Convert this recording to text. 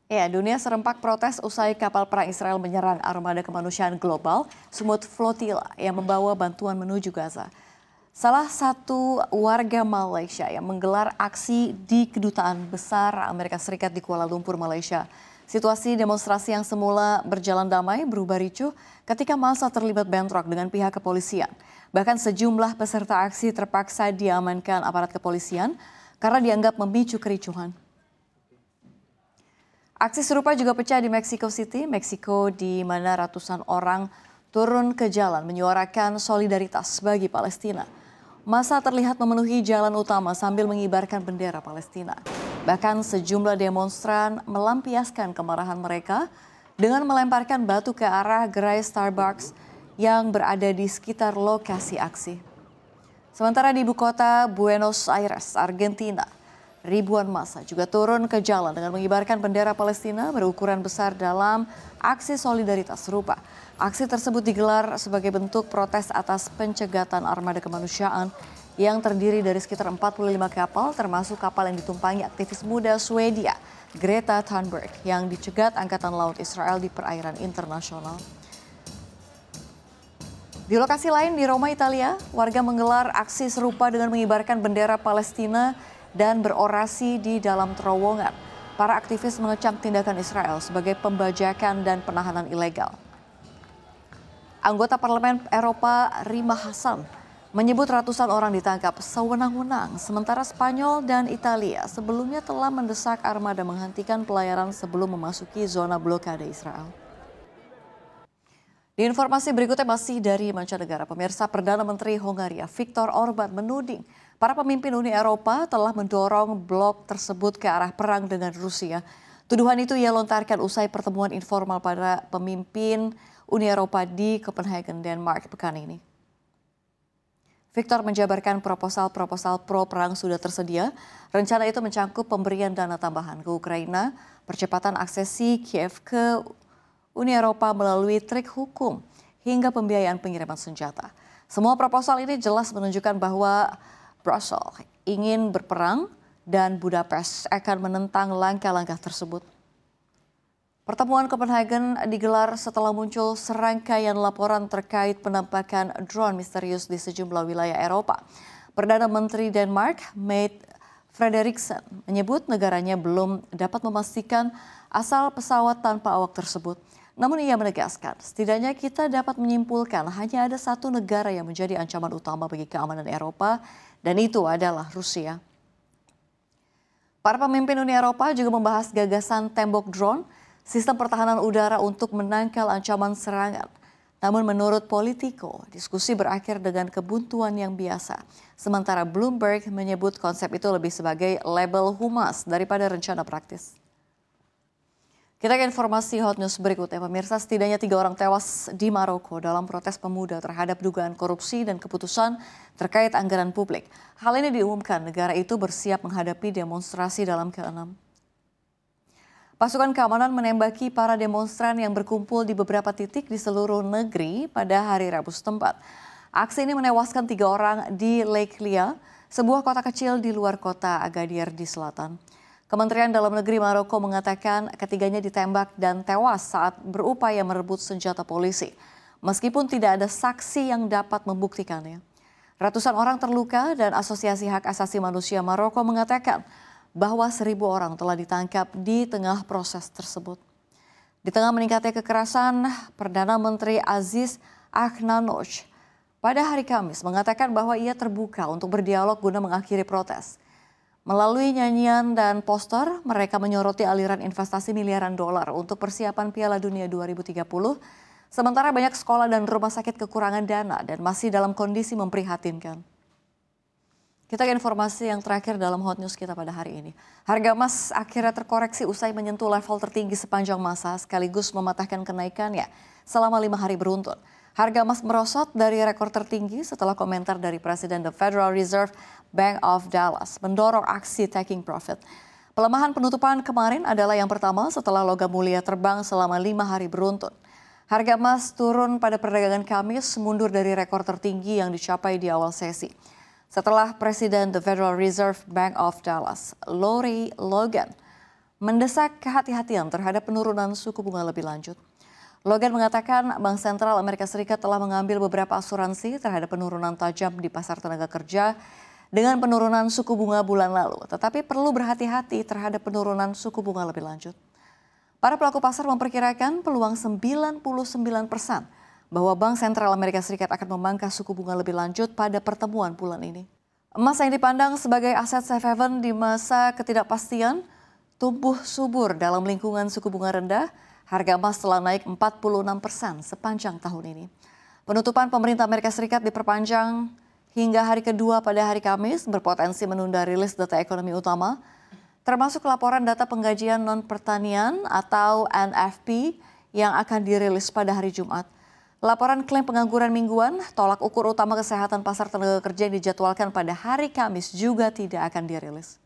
Ya, dunia serempak protes usai kapal perang Israel menyerang armada kemanusiaan global Smooth Flotilla yang membawa bantuan menuju Gaza. Salah satu warga Malaysia yang menggelar aksi di Kedutaan Besar Amerika Serikat di Kuala Lumpur, Malaysia. Situasi demonstrasi yang semula berjalan damai berubah ricuh ketika massa terlibat bentrok dengan pihak kepolisian. Bahkan sejumlah peserta aksi terpaksa diamankan aparat kepolisian karena dianggap memicu kericuhan. Aksi serupa juga pecah di Mexico City, Meksiko, di mana ratusan orang turun ke jalan menyuarakan solidaritas bagi Palestina. Massa terlihat memenuhi jalan utama sambil mengibarkan bendera Palestina. Bahkan sejumlah demonstran melampiaskan kemarahan mereka dengan melemparkan batu ke arah gerai Starbucks yang berada di sekitar lokasi aksi. Sementara di ibu kota Buenos Aires, Argentina, ribuan massa juga turun ke jalan dengan mengibarkan bendera Palestina berukuran besar dalam aksi solidaritas serupa. Aksi tersebut digelar sebagai bentuk protes atas pencegatan armada kemanusiaan yang terdiri dari sekitar 45 kapal termasuk kapal yang ditumpangi aktivis muda Swedia, Greta Thunberg, yang dicegat Angkatan Laut Israel di perairan internasional. Di lokasi lain di Roma, Italia, warga menggelar aksi serupa dengan mengibarkan bendera Palestina dan berorasi di dalam terowongan. Para aktivis mengecam tindakan Israel sebagai pembajakan dan penahanan ilegal. Anggota Parlemen Eropa Rima Hassan menyebut ratusan orang ditangkap sewenang-wenang, sementara Spanyol dan Italia sebelumnya telah mendesak armada menghentikan pelayaran sebelum memasuki zona blokade Israel. Di informasi berikutnya masih dari mancanegara, pemirsa, Perdana Menteri Hongaria Viktor Orban menuding para pemimpin Uni Eropa telah mendorong blok tersebut ke arah perang dengan Rusia. Tuduhan itu ia lontarkan usai pertemuan informal pada pemimpin Uni Eropa di Copenhagen, Denmark pekan ini. Viktor menjabarkan proposal-proposal pro-perang sudah tersedia. Rencana itu mencangkup pemberian dana tambahan ke Ukraina, percepatan aksesi Kiev ke Uni Eropa melalui trik hukum, hingga pembiayaan pengiriman senjata. Semua proposal ini jelas menunjukkan bahwa Brussels ingin berperang dan Budapest akan menentang langkah-langkah tersebut. Pertemuan Copenhagen digelar setelah muncul serangkaian laporan terkait penampakan drone misterius di sejumlah wilayah Eropa. Perdana Menteri Denmark, Mette Frederiksen, menyebut negaranya belum dapat memastikan asal pesawat tanpa awak tersebut. Namun ia menegaskan, setidaknya kita dapat menyimpulkan hanya ada satu negara yang menjadi ancaman utama bagi keamanan Eropa, dan itu adalah Rusia. Para pemimpin Uni Eropa juga membahas gagasan tembok drone, sistem pertahanan udara untuk menangkal ancaman serangan. Namun menurut Politico, diskusi berakhir dengan kebuntuan yang biasa. Sementara Bloomberg menyebut konsep itu lebih sebagai label humas daripada rencana praktis. Kita ke informasi hot news berikutnya, pemirsa. Setidaknya 3 orang tewas di Maroko dalam protes pemuda terhadap dugaan korupsi dan keputusan terkait anggaran publik. Hal ini diumumkan negara itu bersiap menghadapi demonstrasi dalam ke-6. Pasukan keamanan menembaki para demonstran yang berkumpul di beberapa titik di seluruh negeri pada hari Rabu setempat. Aksi ini menewaskan 3 orang di Lake Lia, sebuah kota kecil di luar kota Agadir di selatan. Kementerian Dalam Negeri Maroko mengatakan ketiganya ditembak dan tewas saat berupaya merebut senjata polisi. Meskipun tidak ada saksi yang dapat membuktikannya. Ratusan orang terluka dan Asosiasi Hak Asasi Manusia Maroko mengatakan bahwa 1.000 orang telah ditangkap di tengah proses tersebut. Di tengah meningkatnya kekerasan, Perdana Menteri Aziz Akhnouch pada hari Kamis mengatakan bahwa ia terbuka untuk berdialog guna mengakhiri protes. Melalui nyanyian dan poster, mereka menyoroti aliran investasi miliaran dolar untuk persiapan Piala Dunia 2030, sementara banyak sekolah dan rumah sakit kekurangan dana dan masih dalam kondisi memprihatinkan. Kita ke informasi yang terakhir dalam hot news kita pada hari ini. Harga emas akhirnya terkoreksi usai menyentuh level tertinggi sepanjang masa sekaligus mematahkan kenaikannya selama 5 hari beruntun. Harga emas merosot dari rekor tertinggi setelah komentar dari Presiden The Federal Reserve Bank of Dallas mendorong aksi taking profit. Pelemahan penutupan kemarin adalah yang pertama setelah logam mulia terbang selama 5 hari beruntun. Harga emas turun pada perdagangan Kamis mundur dari rekor tertinggi yang dicapai di awal sesi. Setelah Presiden The Federal Reserve Bank of Dallas, Lori Logan, mendesak kehati-hatian terhadap penurunan suku bunga lebih lanjut. Logan mengatakan Bank Sentral Amerika Serikat telah mengambil beberapa asuransi terhadap penurunan tajam di pasar tenaga kerja dengan penurunan suku bunga bulan lalu, tetapi perlu berhati-hati terhadap penurunan suku bunga lebih lanjut. Para pelaku pasar memperkirakan peluang 99% bahwa Bank Sentral Amerika Serikat akan memangkas suku bunga lebih lanjut pada pertemuan bulan ini. Emas yang dipandang sebagai aset safe haven di masa ketidakpastian tumbuh subur dalam lingkungan suku bunga rendah. Harga emas telah naik 46% sepanjang tahun ini. Penutupan pemerintah Amerika Serikat diperpanjang hingga hari kedua pada hari Kamis, berpotensi menunda rilis data ekonomi utama, termasuk laporan data penggajian non-pertanian atau NFP yang akan dirilis pada hari Jumat. Laporan klaim pengangguran mingguan, tolak ukur utama kesehatan pasar tenaga kerja yang dijadwalkan pada hari Kamis juga tidak akan dirilis.